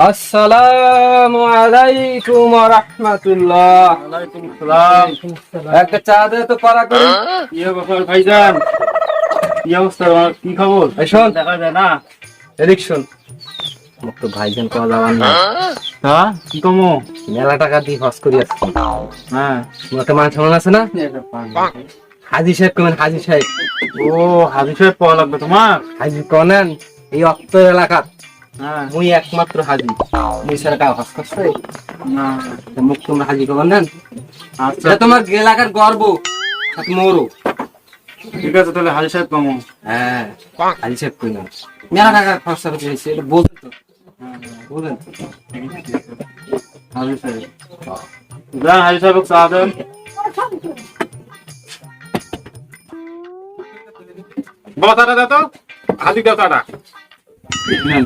আসসালামু আলাইকুম ওয়া রাহমাতুল্লাহ। ওয়ালাইকুম আসসালাম। একটা চা দে তো পারা করি। কি ব্যাপার ভাইজান? কি অবস্থা? কি খবর? এই শোন, দেখা যায় না। এদিক শোন। মোক তো ভাইজান কল যাওয়ার না। হ্যাঁ, কি কমো? মেলা টাকা দিয়ে খরচ করি আসছি। হ্যাঁ, তোমাকে মান সম্মান আছে না? হাজি সাহেব কেমন? হাজি সাহেব, ও হাজি সাহেব পাওয়া লাগবে তোমার? হাজি কনেন এই অক্তর এলাকা হ্যাঁ, মুই একমাত্র হাজি। মুই ছাড়া কাউ খরচ করছে? না, মুখ তোমরা হাজি কবেন নেন। আচ্ছা এটা তোমার এলাকার গর্ব, সাথে মোরও। ঠিক আছে, তাহলে হাজি সাহেব কমো। হ্যাঁ, হাজি সাহেব কই না। মেলা টাকা খরচা করতে হয়েছে, এটা বলতেন তো। বলেন তো। হাজি সাহেব যান, হাজি সাহেব চা দেন। বাবা চাটা দাও তো, হাজি দাও চাটা। নেন।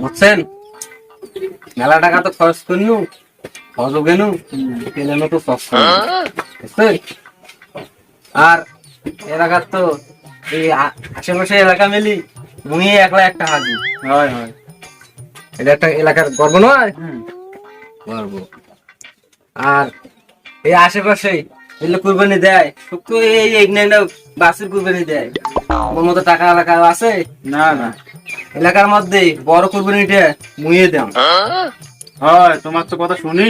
বুঝছেন, মেলা টাকা তো খরচ করিনু, খরচ গেনু, তেলেনো তো সব আর এলাকার তো এই আশেপাশে এলাকা মিলি মুই একলা একটা হাজি। হয় হয়। এটা একটা এলাকার গর্ব নয়? গর্ব। আর এই আশেপাশে এগুলো কুরবানি দেয়, শুক্তো এই বাসের কুরবানি দেয়। ওর মতো টাকা এলাকা আছে না না, এলাকার মধ্যে বড় কুরবানিটা মুইয়ে দাম। হয় তোমার তো কথা শুনি।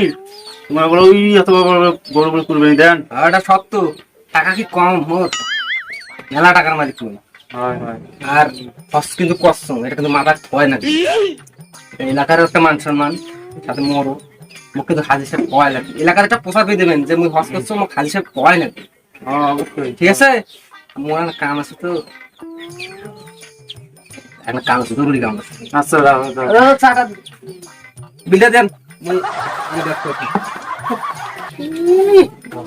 তোমার বলো ওই এত বড় বড় বড় কুরবানি দেন। আর এটা শক্ত টাকা কি কম মোট, মেলা টাকার মালিক তুমি। হয় হয়। আর হস কিন্তু কষ্ট, এটা কিন্তু মাথা হয় না। এলাকার একটা মান সম্মান, সাথে মরো মুখ কিন্তু হাজি সাহেব কয় লাগে। এলাকার একটা পোশাক দিয়ে দেবেন যে মুই হস করছো, মুখ হাজি সাহেব কয় না। হ্যাঁ অবশ্যই। ঠিক আছে, মোর একটা কাম আছে তো, একটা কাম আছে, জরুরি কাম আছে। আচ্ছা দাও দাও। চাটা বিলটা দেন, আমি ব্যাক করছি।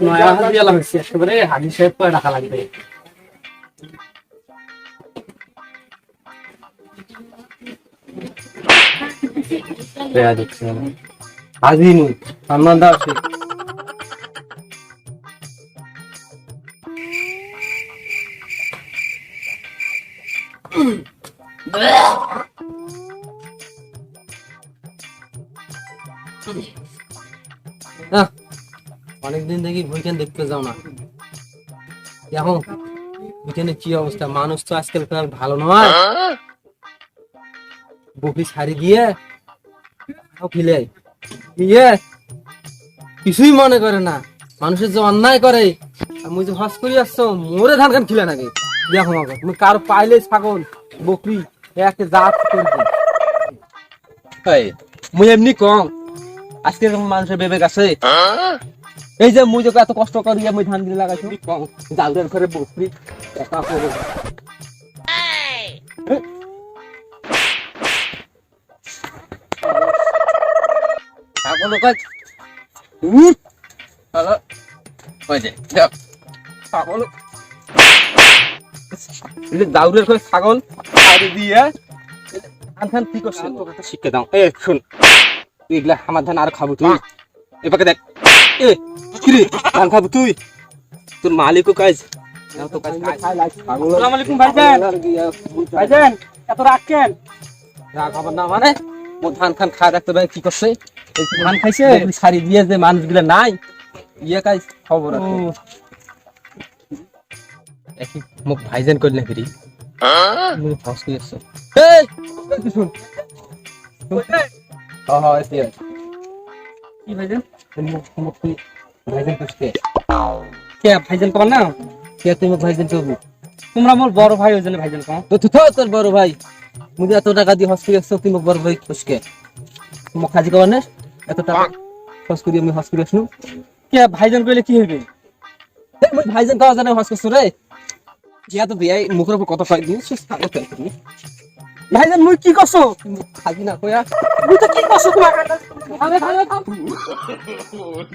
নয়া হাজি আলা হইছে, একেবারে হাজি সাহেব কয় টাকা লাগবে। হাজি মুই সম্মান দাও। অনেকদিন দেখি বইখান দেখতে যাও না, এখন বইখানে কি অবস্থা? মানুষ তো আজকাল ভালো নয়। বকি ছাড়ি দিয়ে ফিলে কিছুই মনে করে না। মানুষের যে অন্যায় করে, মুই যে হস করি আসছো মোরে ধান খান খিলে নাকি? দেখো আমাকে তুমি কারো পাইলে ছাগল বকরি একটা জাত করবি। মুই এমনি কম, আজকে মানুষের বিবেক আছে। এই যে মুই এত কষ্ট করি মুই ধান দিয়ে লাগাইছি, কম জালদের ঘরে বকরি একা করে। ছাগল কয় ছাগল দাউরের করে ছাগল দিয়ে ধান কি করছে তোকে শিখে দাও। এ শুন, তুই এগুলা আমার ধান আর খাবো তুই? এবারে দেখ, এ কিরে ধান খাবো তুই? তোর মালিকও কাজ আসসালামু আলাইকুম ভাইজান। ভাইজান এত রাগ কেন? রাগ হবার না মানে মোর ধান খান খায় রাখতে ভাই কি করছে? ধান খাইছে ছাড়ি দিয়ে যে মানুষগুলা নাই ইয়ে কাজ খবর আছে। একই মুখ ভাইজান করলে ফিরি মুই ফস করে আসছে। এই তুই শুন, হ্যাঁ হ্যাঁ এসে কি ভাইজান মুখ মুখ ভাইজান করছে কে? ভাইজান কর না কে? তুমি ভাইজান করবো? তোমরা মোর বড় ভাই ওই জন্য ভাইজান কম তো। তোর বড় ভাই মুই এত টাকা দিয়ে হসপিটাল আসছো, তুমি বড় ভাই খুশকে মুখ হাজি কর না? এত টাকা খরচ করি আমি হসপিটাল আসনু কে? ভাইজান কইলে কি হইবে? ভাইজান কওয়া জানে হস করছো রে? ইয়া তো বিয়াই মুখের উপর কত ফাইল দিন শেষ থাকে তো। ভাইজান মুই কি করছো? খাবি না কইয়া মুই তো কি করছো তোমার? আরে আরে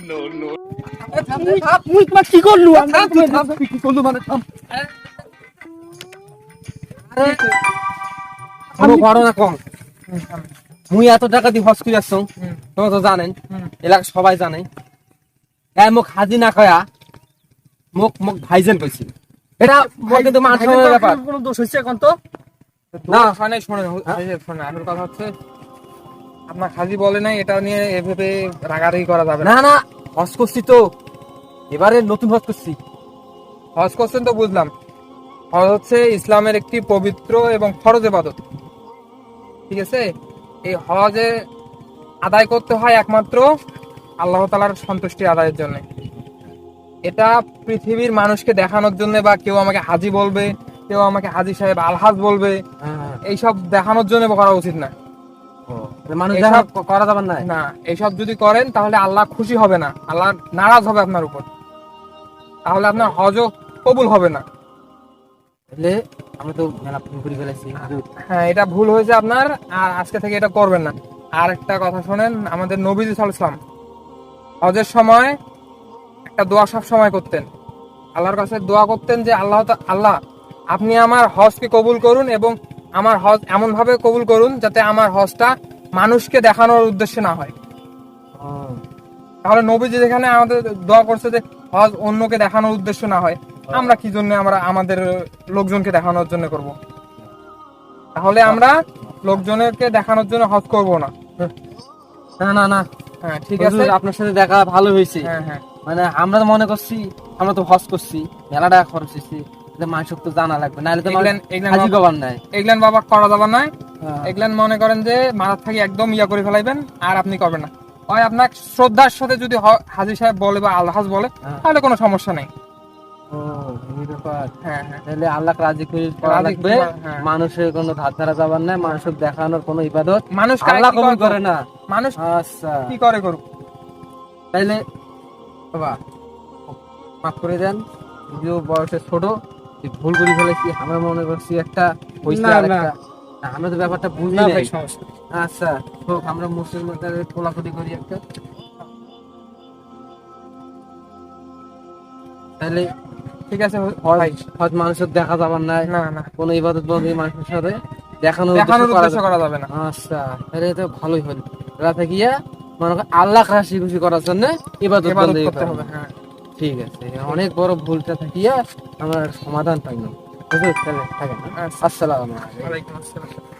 নো নো মুই তোমার কি করলু? আমি কি করলু মানে থাম। আরে আমি করো না কম মুই এত টাকা দিয়ে হজ করে আসছো, তোমরা তো জানেন, এলাকা সবাই জানে। মুখ হাজি না কয়া মুখ মুখ ভাইজান কইছি, এটা কিন্তু মান সম্মানের ব্যাপার। কোনো দোষ হচ্ছে এখন তো না শোনেন শোনেন আসল কথা হচ্ছে আপনার হাজি বলে নাই, এটা নিয়ে এভাবে রাগারাগি করা যাবে না। না না, হজ করছি তো, এবারে নতুন হজ করছি। হজ করছেন তো বুঝলাম, হজ হচ্ছে ইসলামের একটি পবিত্র এবং ফরজ ইবাদত, ঠিক আছে? এই হজে আদায় করতে হয় একমাত্র আল্লাহ তাআলার সন্তুষ্টি আদায়ের জন্য। এটা পৃথিবীর মানুষকে দেখানোর জন্য বা কেউ আমাকে হাজি বলবে, কেউ আমাকে হাজি সাহেব আলহাজ বলবে, এইসব দেখানোর জন্য করা উচিত না। মানুষ এসব করা যাবে না। না, এইসব যদি করেন তাহলে আল্লাহ খুশি হবে না, আল্লাহ নারাজ হবে আপনার উপর, তাহলে আপনার হজও কবুল হবে না। তাহলে আমরা তো মেলা ভুল করে ফেলেছি। হ্যাঁ, এটা ভুল হয়েছে আপনার, আর আজকে থেকে এটা করবেন না। আর একটা কথা শোনেন, আমাদের নবীজি সাল্লাল্লাহু আলাইহি ওয়াসাল্লাম হজের সময় একটা দোয়া সব সময় করতেন, আল্লাহর কাছে দোয়া করতেন যে আল্লাহ আপনি আমার হজকে কবুল করুন এবং আমার হজ এমন ভাবে কবুল করুন যাতে আমার হজটা মানুষকে দেখানোর উদ্দেশ্যে না হয়। তাহলে নবীজি যেখানে আমাদের দোয়া করছে যে হজ অন্যকে দেখানোর উদ্দেশ্য না হয়, আমরা কি জন্য আমরা আমাদের লোকজনকে দেখানোর জন্য করব? তাহলে আমরা লোকজনকে দেখানোর জন্য হজ করব না। না না না, হ্যাঁ ঠিক আছে, আপনার সাথে দেখা ভালো হয়েছে। হ্যাঁ হ্যাঁ মানে আমরা তো মনে করছি আমরা তো হজ করছি, মেলা টাকা খরচ হয়েছে, মানুষকে তো জানা লাগবে, নাহলে তো হাজি গবার নাই। এগুলান বাবা করা যাবে না। এগুলান মনে করেন যে মাথা থেকে একদম ইয়া করে ফেলাইবেন, আর আপনি করবেন না। হয় আপনার শ্রদ্ধার সাথে যদি হাজি সাহেব বলে বা আলহাজ বলে তাহলে কোনো সমস্যা নেই। হ্যাঁ হ্যাঁ, তাহলে আল্লাহ রাজি করে করা লাগবে, মানুষের কোনো ধার ধারা যাবার নাই, মানুষের দেখানোর কোনো ইবাদত মানুষ আল্লাহ কবুল করে না। মানুষ আচ্ছা কি করে করুক। তাইলে বাবা মাফ করে দেন, যদিও বয়সে ছোট, ভুল করে ফেলেছি, আমরা মনে করছি একটা হইছে আরেকটা, আমরা তো ব্যাপারটা বুঝি না। আচ্ছা হোক, আমরা মুসলিমদের কোলাকুলি করি একটা। তাহলে ঠিক আছে হজ মানুষের দেখা যাবার নাই, না না, কোন ইবাদত বন্দী মানুষের সাথে দেখানোর উদ্দেশ্য করা যাবে না। আচ্ছা তাহলে তো ভালোই হল, রাতে গিয়া মনে করেন আল্লাহ রাশি খুশি করার জন্য ইবাদত বন্দী করতে হবে। হ্যাঁ ঠিক আছে, অনেক বড় ভুলটা থাকিয়া আমার সমাধান পাইলাম। তাহলে থাকেন। আচ্ছা, আসসালামু আলাইকুম। ওয়ালাইকুম আসসালাম।